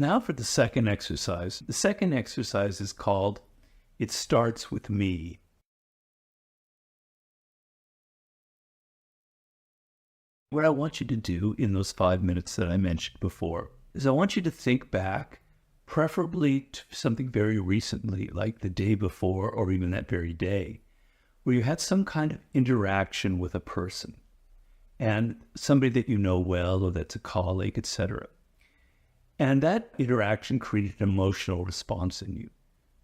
Now for the second exercise. The second exercise is called It Starts With Me. What I want you to do in those 5 minutes that I mentioned before is I want you to think back, preferably to something very recently, like the day before or even that very day, where you had some kind of interaction with a person and somebody that you know well or that's a colleague, etc. And that interaction created an emotional response in you.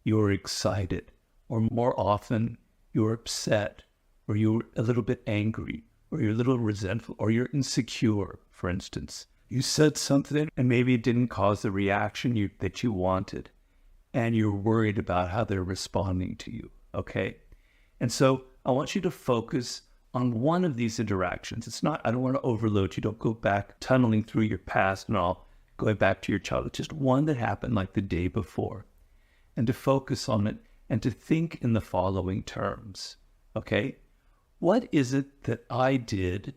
You were excited, or more often, you were upset, or you were a little bit angry, or you're a little resentful, or you're insecure, for instance. You said something and maybe it didn't cause the reaction that you wanted, and you're worried about how they're responding to you, okay? And so I want you to focus on one of these interactions. It's not, I don't want to overload you. Don't go back tunneling through your past and all, going back to your childhood. Just one that happened like the day before, and to focus on it and to think in the following terms, okay? What is it that I did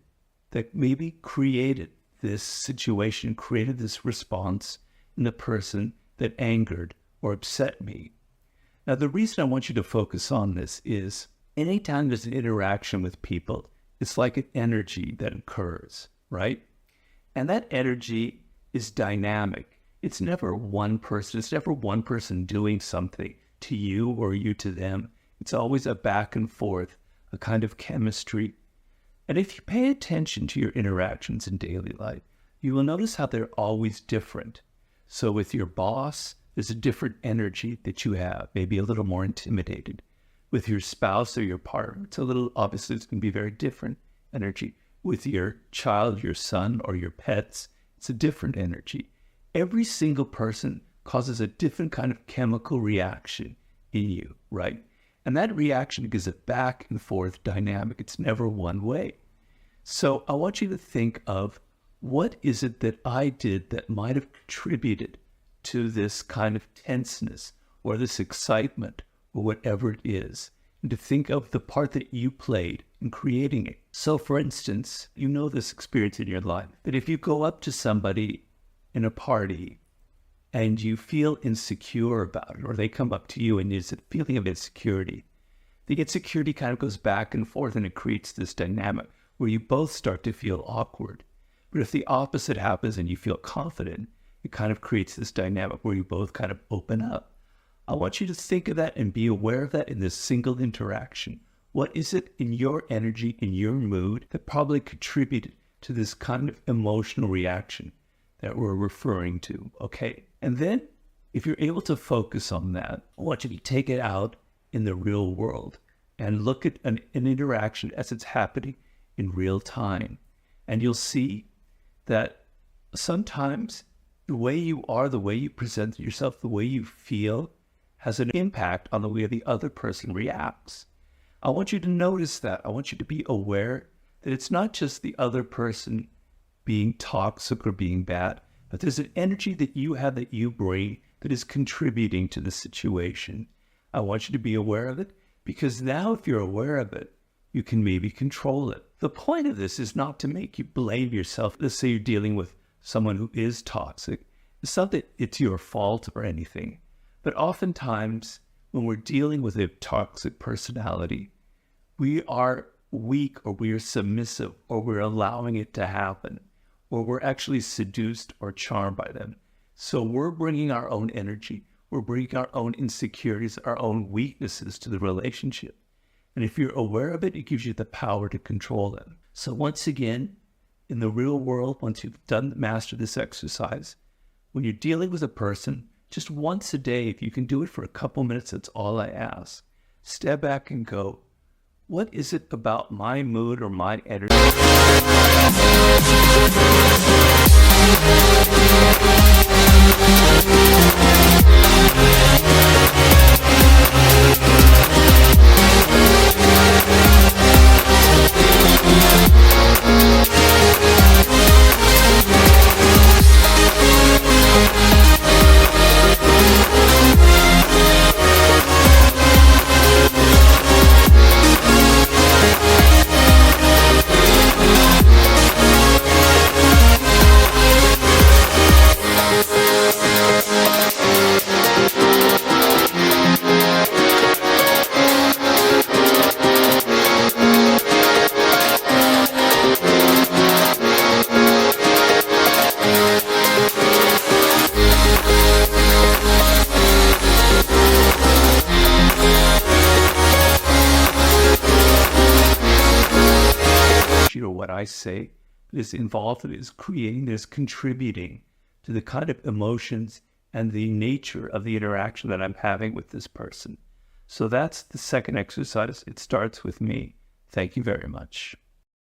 that maybe created this situation, created this response in the person that angered or upset me? Now, the reason I want you to focus on this is anytime there's an interaction with people, it's like an energy that occurs, right? And that energy is dynamic. It's never one person. It's never one person doing something to you or you to them. It's always a back and forth, a kind of chemistry. And if you pay attention to your interactions in daily life, you will notice how they're always different. So with your boss, there's a different energy that you have, maybe a little more intimidated. With your spouse or your partner, it's going to be very different energy. With your child, your son, or your pets, it's a different energy. Every single person causes a different kind of chemical reaction in you, right? And that reaction is a back and forth dynamic. It's never one way. So I want you to think of what is it that I did that might have contributed to this kind of tenseness or this excitement or whatever it is, and to think of the part that you played in creating it. So for instance, you know this experience in your life, that if you go up to somebody in a party and you feel insecure about it, or they come up to you and there's a feeling of insecurity, the insecurity kind of goes back and forth and it creates this dynamic where you both start to feel awkward. But if the opposite happens and you feel confident, it kind of creates this dynamic where you both kind of open up. I want you to think of that and be aware of that in this single interaction. What is it in your energy, in your mood, that probably contributed to this kind of emotional reaction that we're referring to, okay? And then, if you're able to focus on that, I want you to take it out in the real world and look at an interaction as it's happening in real time. And you'll see that sometimes the way you are, the way you present yourself, the way you feel, has an impact on the way the other person reacts. I want you to notice that. I want you to be aware that it's not just the other person being toxic or being bad, but there's an energy that you have, that you bring, that is contributing to the situation. I want you to be aware of it, because now if you're aware of it, you can maybe control it. The point of this is not to make you blame yourself. Let's say you're dealing with someone who is toxic. It's not that it's your fault or anything. But oftentimes, when we're dealing with a toxic personality, we are weak, or we are submissive, or we're allowing it to happen, or we're actually seduced or charmed by them. So we're bringing our own energy, we're bringing our own insecurities, our own weaknesses to the relationship. And if you're aware of it, it gives you the power to control them. So once again, in the real world, once you've mastered this exercise, when you're dealing with a person, just once a day, if you can do it for a couple minutes, that's all I ask. Step back and go, what is it about my mood or my energy? what I say, but is involved in is creating, is contributing to the kind of emotions and the nature of the interaction that I'm having with this person. So that's the second exercise. It starts with me. Thank you very much.